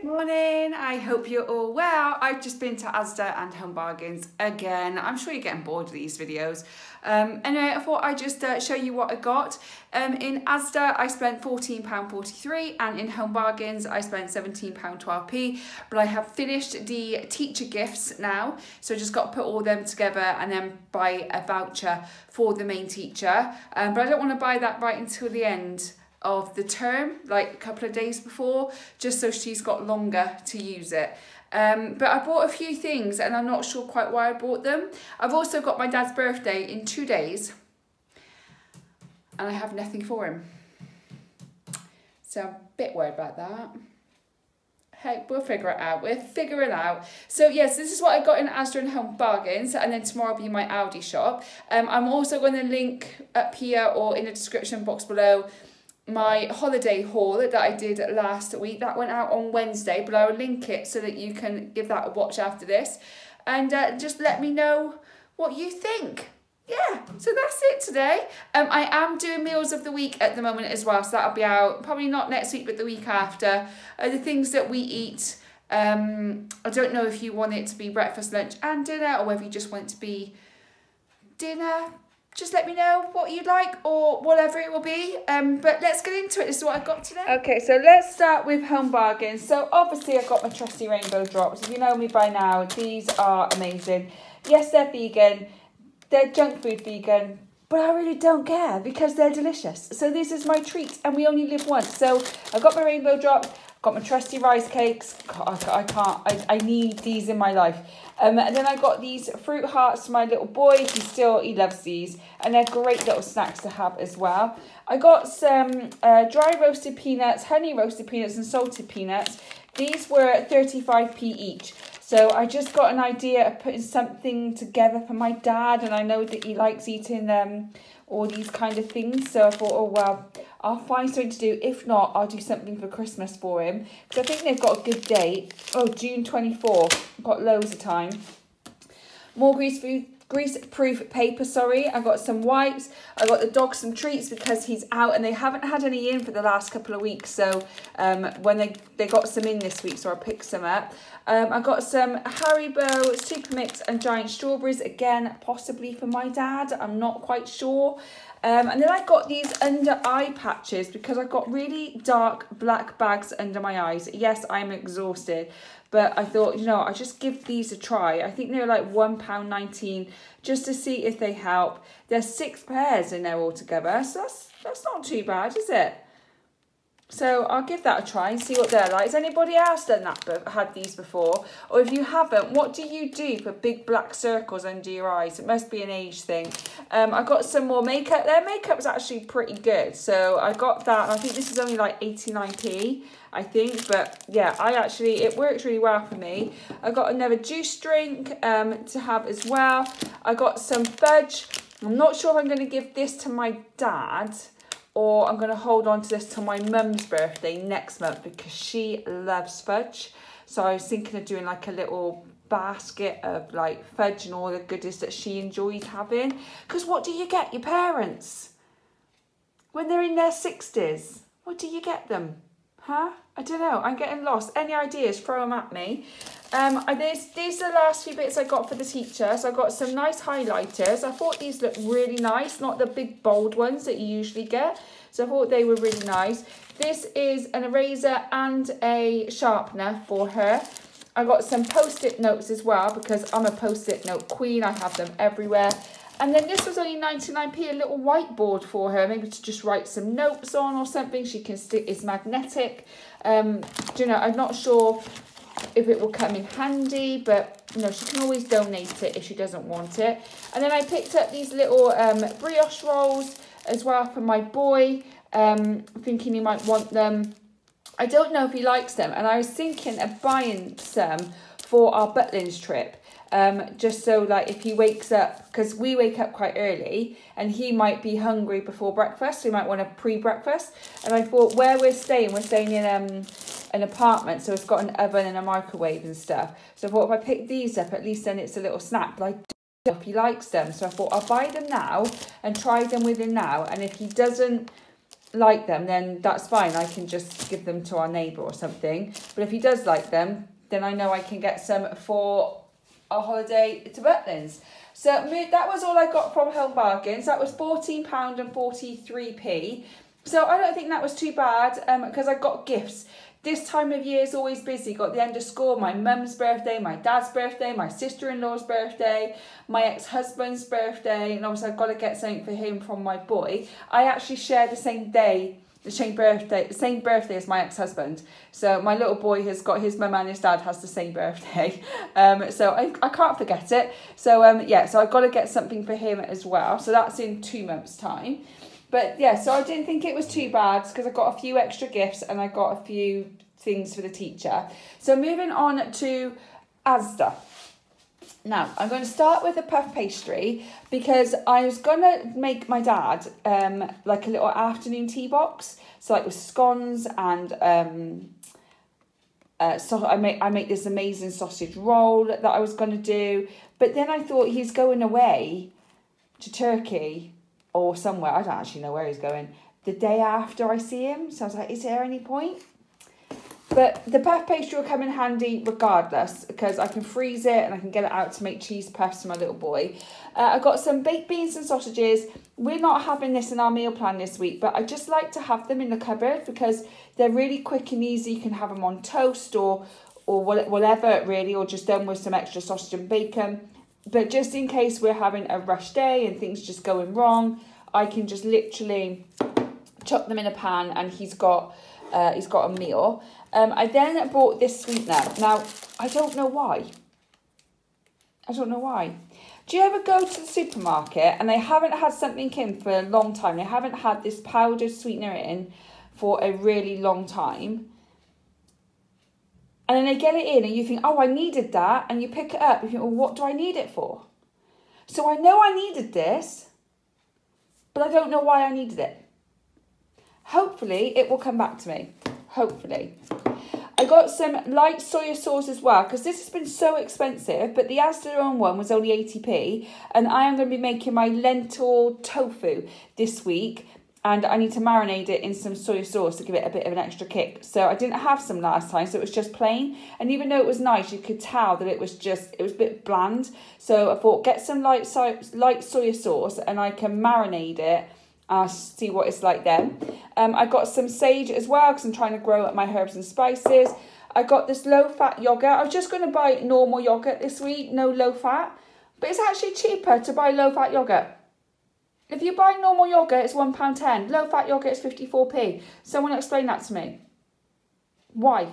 Good morning, I hope you're all well. I've just been to Asda and Home Bargains again. I'm sure you're getting bored of these videos. Anyway, I thought I'd just show you what I got. In Asda I spent £14.43 and in Home Bargains I spent £17.12p, but I have finished the teacher gifts now, so I just got to put all them together and then buy a voucher for the main teacher. But I don't want to buy that right until the end of the term, like a couple of days before, just so she's got longer to use it. But I bought a few things and I'm not sure quite why I bought them. I've also got my dad's birthday in 2 days and I have nothing for him, so I'm a bit worried about that. Hey, we'll figure it out. We'll figure it out. So yes, this is what I got in Asda and Home Bargains, and then tomorrow will be my Aldi shop. I'm also going to link up here or in the description box below my holiday haul that I did last week. That went out on Wednesday, but I'll link it so that you can give that a watch after this, and just let me know what you think. Yeah, so that's it today. I am doing meals of the week at the moment as well, so that'll be out probably not next week but the week after. The things that we eat. I don't know if you want it to be breakfast, lunch and dinner, or whether you just want it to be dinner. Just let me know what you'd like or whatever it will be. But let's get into it. This is what I've got today. Okay, so let's start with Home Bargains. So obviously I've got my trusty rainbow drops. If you know me by now, these are amazing. Yes, they're vegan. They're junk food vegan. But I really don't care because they're delicious. So this is my treat and we only live once. So I've got my rainbow drops. Got my trusty rice cakes. I need these in my life. And then I got these fruit hearts for my little boy. He loves these. And they're great little snacks to have as well. I got some dry roasted peanuts, honey roasted peanuts and salted peanuts. These were 35p each. So I just got an idea of putting something together for my dad. And I know that he likes eating all these kind of things. So I thought, oh, well, I'll find something to do. If not, I'll do something for Christmas for him. Because I think they've got a good date. Oh, June 24. Got loads of time. More grease-proof paper, I got some wipes. I got the dog some treats because he's out and they haven't had any in for the last couple of weeks. So when they got some in this week, so I picked some up. I got some Haribo Super Mix and Giant Strawberries, again, possibly for my dad. I'm not quite sure. And then I got these under eye patches because I've got really dark black bags under my eyes. Yes, I'm exhausted, but I thought, you know, I'll just give these a try. I think they're like £1.19 just to see if they help. There's 6 pairs in there altogether, so that's not too bad, is it? So I'll give that a try and see what they're like. Has anybody else done that, but had these before? Or if you haven't, what do you do for big black circles under your eyes? It must be an age thing. I got some more makeup. Their makeup's actually pretty good. So I got that. I think this is only like 89p, I think. But yeah, it works really well for me. I got another juice drink to have as well. I got some fudge. I'm not sure if I'm going to give this to my dad, or I'm going to hold on to this till my mum's birthday next month because she loves fudge. So I was thinking of doing like a little basket of like fudge and all the goodies that she enjoyed having. Because what do you get your parents when they're in their 60s? What do you get them? Huh? I don't know. I'm getting lost. Any ideas? Throw them at me. These are the last few bits I got for the teacher. So I got some nice highlighters. I thought these looked really nice, not the big bold ones that you usually get. So I thought they were really nice. This is an eraser and a sharpener for her. I got some post-it notes as well because I'm a post-it note queen. I have them everywhere. And then this was only 99p, a little whiteboard for her, maybe to just write some notes on or something. She can stick, it's magnetic. You know, I'm not sure if it will come in handy, but you know, she can always donate it if she doesn't want it. And then I picked up these little brioche rolls as well for my boy, thinking he might want them. I don't know if he likes them, and I was thinking of buying some for our Butlins trip. Just so like if he wakes up, because we wake up quite early and he might be hungry before breakfast, so he might want a pre-breakfast. And I thought where we're staying in an apartment, so it's got an oven and a microwave and stuff. So I thought if I pick these up, at least then it's a little snack. But I don't know if he likes them, so I thought I'll buy them now and try them with him now. And if he doesn't like them, then that's fine. I can just give them to our neighbour or something. But if he does like them, then I know I can get some for our holiday to Butlins. So that was all I got from Home Bargains. That was £14.43p. So I don't think that was too bad, because I got gifts. This time of year is always busy. Got the end of school, my mum's birthday, my dad's birthday, my sister-in-law's birthday, my ex-husband's birthday, and obviously I've got to get something for him from my boy. I actually share the same birthday as my ex-husband. So my little boy has got his mum and his dad has the same birthday. So I can't forget it. So yeah, so I've got to get something for him as well. So that's in 2 months' time. But yeah, so I didn't think it was too bad because I got a few extra gifts and I got a few things for the teacher. So moving on to Asda. Now, I'm going to start with a puff pastry because I was going to make my dad like a little afternoon tea box. So like with scones and so I make this amazing sausage roll that I was going to do. But then I thought he's going away to Turkey or somewhere, I don't actually know where he's going, the day after I see him. So I was like, is there any point? But the puff pastry will come in handy regardless because I can freeze it and I can get it out to make cheese puffs for my little boy. I got some baked beans and sausages. We're not having this in our meal plan this week, but I just like to have them in the cupboard because they're really quick and easy. You can have them on toast or whatever really, or just done with some extra sausage and bacon. But just in case we're having a rush day and things just going wrong, I can just literally chuck them in a pan and he's got a meal. I then bought this sweetener. Now, I don't know why. Do you ever go to the supermarket and they haven't had something in for a long time? They haven't had this powdered sweetener in for a really long time. And then they get it in and you think, oh, I needed that. And you pick it up. You think, well, what do I need it for? So I know I needed this, but I don't know why I needed it. Hopefully, it will come back to me. Hopefully. I got some light soya sauce as well, because this has been so expensive, but the Asda own one was only 80p, and I am going to be making my lentil tofu this week, and I need to marinate it in some soya sauce to give it a bit of an extra kick. So I didn't have some last time, so it was just plain, and even though it was nice, you could tell that it was a bit bland. So I thought, get some light soya sauce, and I can marinate it. I'll see what it's like then. I got some sage as well because I'm trying to grow up my herbs and spices. I got this low-fat yogurt. I was just going to buy normal yogurt this week, no low-fat. But it's actually cheaper to buy low-fat yogurt. If you buy normal yogurt, it's £1.10. Low-fat yogurt is 54p. Someone explain that to me. Why?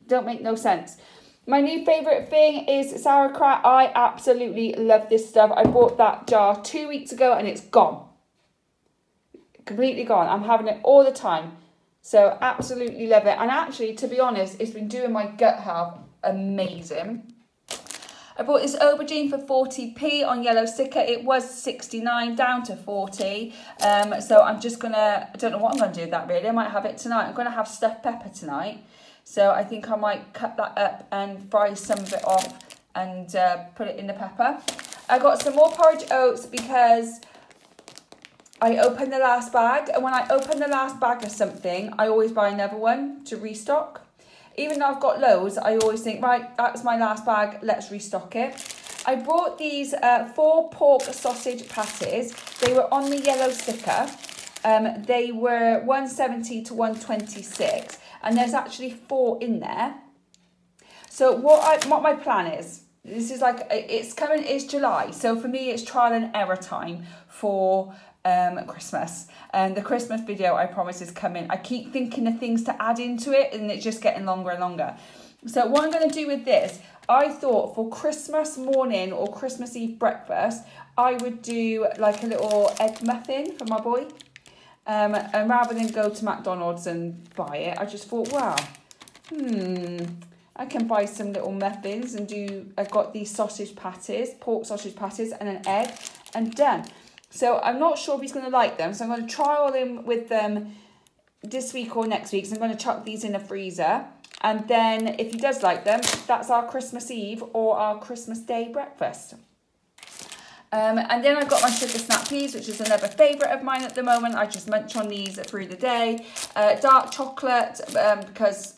Don't make no sense. My new favourite thing is sauerkraut. I absolutely love this stuff. I bought that jar 2 weeks ago and it's gone. Completely gone. I'm having it all the time. So absolutely love it. And actually, to be honest, it's been doing my gut health amazing. I bought this aubergine for 40p on yellow sticker. It was 69 down to 40. So I'm just gonna, I don't know what I'm gonna do with that really. I might have it tonight. I'm gonna have stuffed pepper tonight. So I think I might cut that up and fry some of it off and put it in the pepper. I got some more porridge oats because I opened the last bag, and when I open the last bag of something, I always buy another one to restock. Even though I've got loads, I always think, right, that's my last bag, let's restock it. I bought these 4 pork sausage patties. They were on the yellow sticker. They were 170 to 126, and there's actually 4 in there. So what my plan is, this is like, it's July, so for me it's trial and error time for Christmas, and the Christmas video I promise is coming. I keep thinking of things to add into it and it's just getting longer and longer. So what I'm going to do with this, I thought for Christmas morning or Christmas Eve breakfast I would do like a little egg muffin for my boy, and rather than go to McDonald's and buy it, I just thought, wow, I can buy some little muffins and I've got these sausage patties, pork sausage patties and an egg, and done. So I'm not sure if he's going to like them. So I'm going to trial him with them this week or next week. So I'm going to chuck these in the freezer. And then if he does like them, that's our Christmas Eve or our Christmas Day breakfast. And then I've got my sugar snap peas, which is another favourite of mine at the moment. I just munch on these through the day. Dark chocolate, because,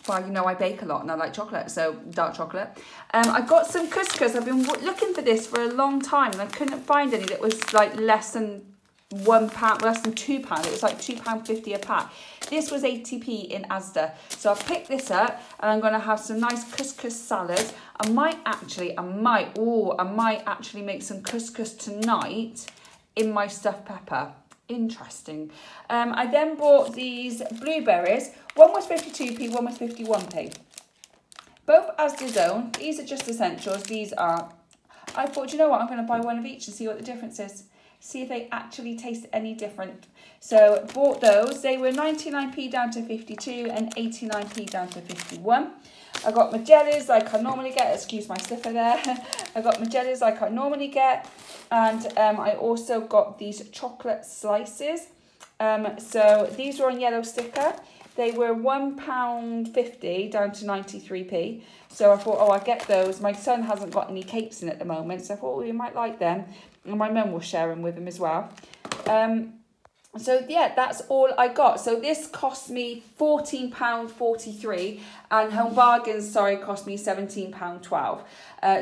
well, you know, I bake a lot and I like chocolate, so dark chocolate. I've got some couscous. I've been looking for this for a long time and I couldn't find any that was like less than £1, less than £2. It was like £2.50 a pack. This was 80p in Asda. So I picked this up and I'm going to have some nice couscous salad. I might actually make some couscous tonight in my stuffed pepper. Interesting. I then bought these blueberries. One was 52p, one was 51p. Both Asda's own. These are just essentials. These are, I thought, you know what, I'm going to buy one of each and see what the difference is. See if they actually taste any different. So bought those. They were 99p down to 52 and 89p down to 51. I got my jellies like I normally get. Excuse my slipper there. I got my jellies like I normally get. And I also got these chocolate slices. So these were on yellow sticker. They were £1.50 down to 93p. So I thought, oh, I'll get those. My son hasn't got any cakes in at the moment. So I thought, well, we might like them. And my mum will share them with him as well. So yeah, that's all I got. So this cost me £14.43 and Home Bargains, sorry, cost me £17.12.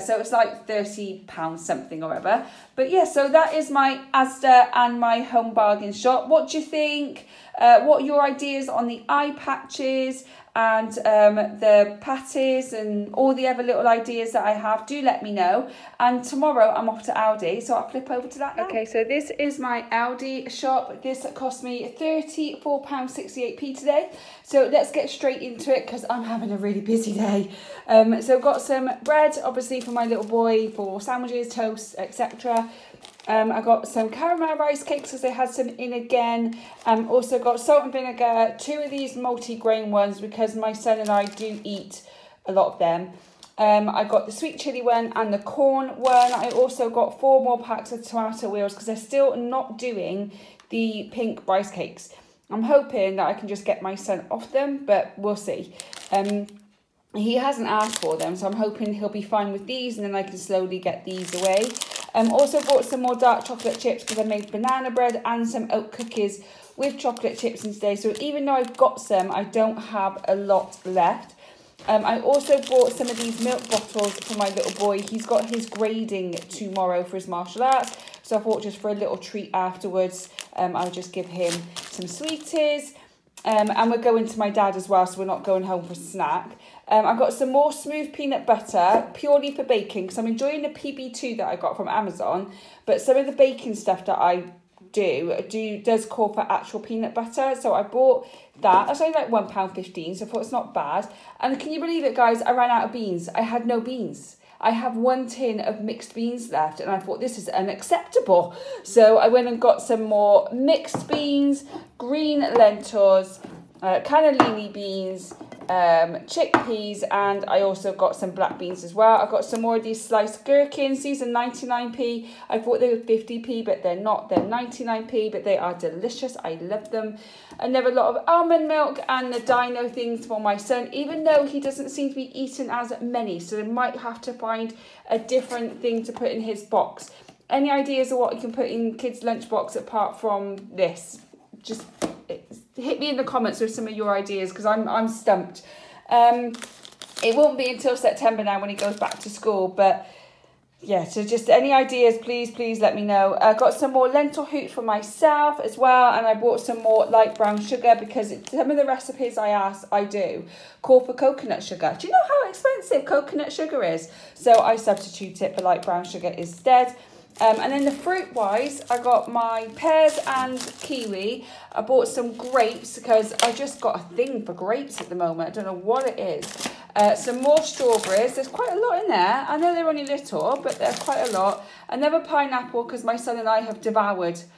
So it's like £30 something or other. But yeah, so that is my Asda and my Home Bargains shop. What do you think? What are your ideas on the eye patches and the patties and all the other little ideas that I have? Do let me know. And tomorrow I'm off to Aldi, so I'll flip over to that now. Okay, so this is my Aldi shop. This cost me £34.68p today. So let's get straight into it because I'm having a really busy day. So I've got some bread, obviously, for my little boy, for sandwiches, toast, etc. I got some caramel rice cakes because they had some in again. Also got salt and vinegar, 2 of these multi-grain ones because my son and I do eat a lot of them. I got the sweet chilli one and the corn one. I also got 4 more packs of tomato wheels because they're still not doing the pink rice cakes. I'm hoping that I can just get my son off them, but we'll see. He hasn't asked for them, so I'm hoping he'll be fine with these and then I can slowly get these away. Also bought some more dark chocolate chips because I made banana bread and some oat cookies with chocolate chips in today. So even though I've got some, I don't have a lot left. I also bought some of these milk bottles for my little boy. He's got his grading tomorrow for his martial arts. So I thought just for a little treat afterwards, I'll just give him some sweeties. And we're going to my dad as well, so we're not going home for a snack. I've got some more smooth peanut butter, purely for baking, because I'm enjoying the PB2 that I got from Amazon. But some of the baking stuff that I does call for actual peanut butter. So I bought that. That's only like £1.15, so I thought it's not bad. And can you believe it, guys? I ran out of beans. I had no beans. I have 1 tin of mixed beans left and I thought this is unacceptable. So I went and got some more mixed beans, green lentils, cannellini beans, chickpeas, and I also got some black beans as well. I got some more of these sliced gherkins. These are 99p. I thought they were 50p, but they're not. They're 99p, but they are delicious. I love them. Another lot of almond milk and the dino things for my son, even though he doesn't seem to be eating as many, so I might have to find a different thing to put in his box. Any ideas of what you can put in kids' lunchbox apart from this? Just hit me in the comments with some of your ideas because I'm stumped. It won't be until September now when he goes back to school, but yeah, so just any ideas, please let me know. I got some more lentil hoops for myself as well, and I bought some more light brown sugar because some of the recipes I do call for coconut sugar. Do you know how expensive coconut sugar is? So I substitute it for light brown sugar instead. And then the fruit-wise, I got my pears and kiwi. I bought some grapes because I just got a thing for grapes at the moment. I don't know what it is. Some more strawberries. There's quite a lot in there. I know they're only little, but there's quite a lot. Another pineapple because my son and I have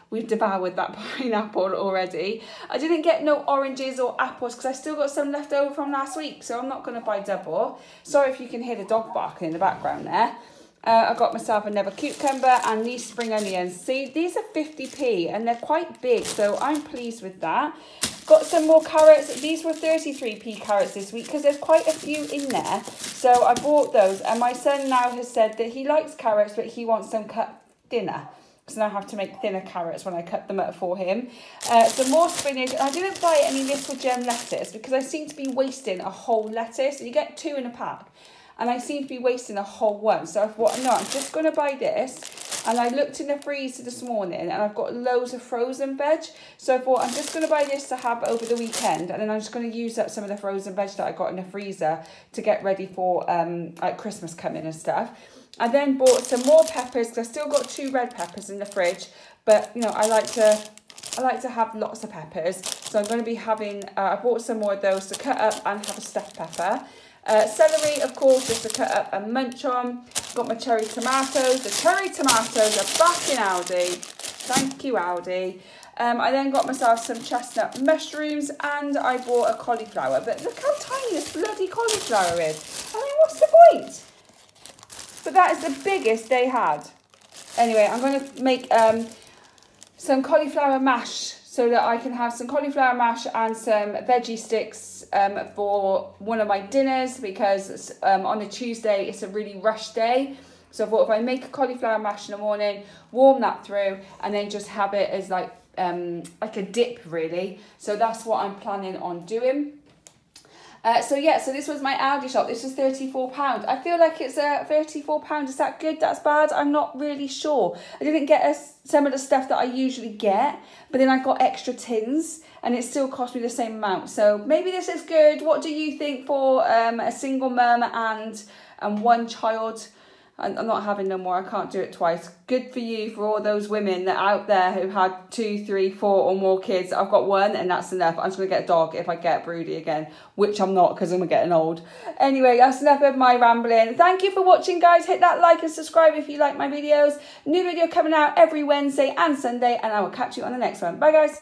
we've devoured that pineapple already. I didn't get no oranges or apples because I still got some left over from last week, so I'm not going to buy double. Sorry if you can hear the dog barking in the background there. I got myself another cucumber and these spring onions. See, these are 50p and they're quite big, so I'm pleased with that. Got some more carrots. These were 33p carrots this week because there's quite a few in there. So I bought those, and my son now has said that he likes carrots, but he wants them cut dinner. So now I have to make thinner carrots when I cut them up for him. Some more spinach. I didn't buy any little gem lettuce because I seem to be wasting a whole lettuce. You get 2 in a pack. And I seem to be wasting a whole one. So I thought, no, I'm just going to buy this. And I looked in the freezer this morning and I've got loads of frozen veg. So I thought, I'm just going to buy this to have over the weekend. And then I'm just going to use up some of the frozen veg that I got in the freezer to get ready for like Christmas coming and stuff. I then bought some more peppers because I still got 2 red peppers in the fridge. But, you know, I like to have lots of peppers. So I'm going to be having, I bought some more of those to cut up and have a stuffed pepper. Celery, of course, just to cut up and munch on. Got my cherry tomatoes. The cherry tomatoes are back in Aldi. Thank you, Aldi. I then got myself some chestnut mushrooms and I bought a cauliflower. But look how tiny this bloody cauliflower is. I mean, what's the point? But that is the biggest they had. Anyway, I'm going to make some cauliflower mash so that I can have some cauliflower mash and some veggie sticks for one of my dinners because on a Tuesday it's a really rush day. So I thought if I make a cauliflower mash in the morning, warm that through and then just have it as like a dip really. So that's what I'm planning on doing. So yeah, so this was my Aldi shop. This was £34. I feel like it's £34. Is that good? That's bad? I'm not really sure. I didn't get some of the stuff that I usually get, but then I got extra tins and it still cost me the same amount. So maybe this is good. What do you think for a single mum and one child? I'm not having no more. I can't do it twice. Good for you, for all those women that out there who had 2, 3, 4 or more kids. I've got 1 and that's enough. I'm just going to get a dog if I get broody again, which I'm not because I'm getting old. Anyway, that's enough of my rambling. Thank you for watching, guys. Hit that like and subscribe if you like my videos. New video coming out every Wednesday and Sunday, and I will catch you on the next one. Bye, guys.